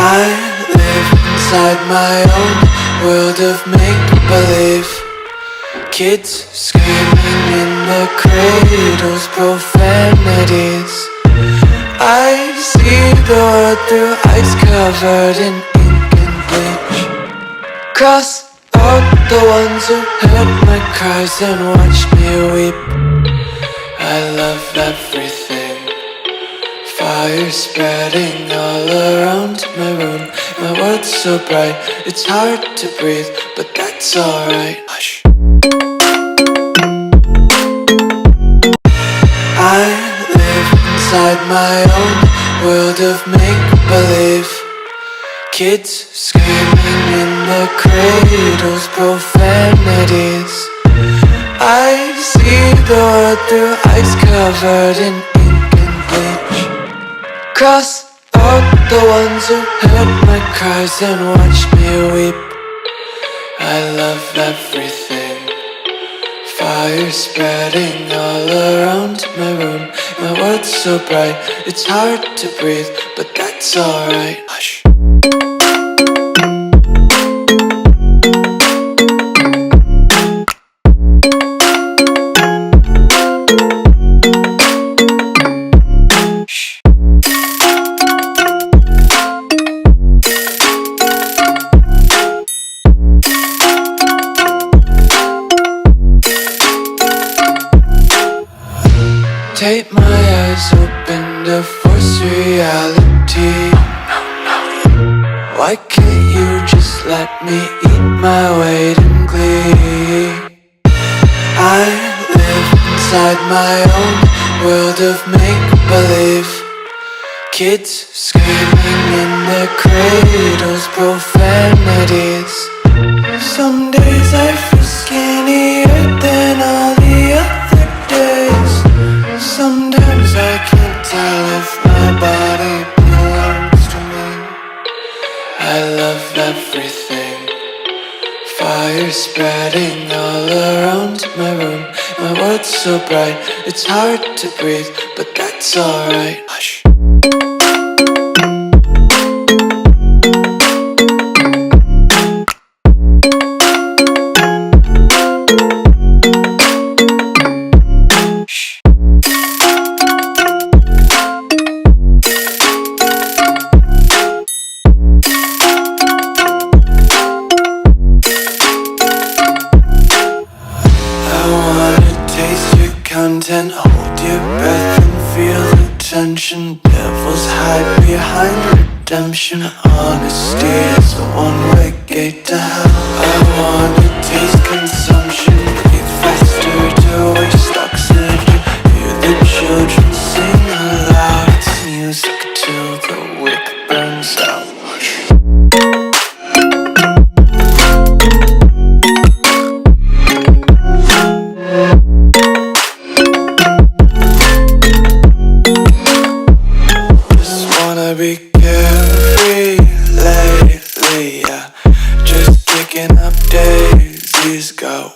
I live inside my own world of make-believe. Kids screaming in the cradles, profanities. I see the world through ice covered in ink and bleach. Cross out the ones who heard my cries and watched me weep. I love everything. Fire spreading all around my room. My world's so bright, it's hard to breathe, but that's alright. Hush. I live inside my own world of make-believe. Kids screaming in the cradles, profanities. I see the world through ice covered in ink and bleach. Cross out the ones who heard my cries and watched me weep. I love everything. Fire spreading all around my room. My world's so bright, it's hard to breathe, but that's alright. Hush. Tape my eyes open to force reality. Why can't you just let me eat my weight in glee? I live inside my own world of make-believe. Kids screaming in their cradles, profanities. Some days I feel skinnier than all the other days. Sometimes I can't tell if my body belongs to me. I love everything. Fire spreading all around my room. My world's so bright, it's hard to breathe, but that's alright. Hush. Content, hold your breath and feel the tension. Devils hide behind redemption. Honesty is a one-way gate to hell. I wanna taste consumption. Breathe faster to waste oxygen. Hear the children sing aloud. It's music till the wick burns out. Be carefree lately, yeah. Just picking up daisies, go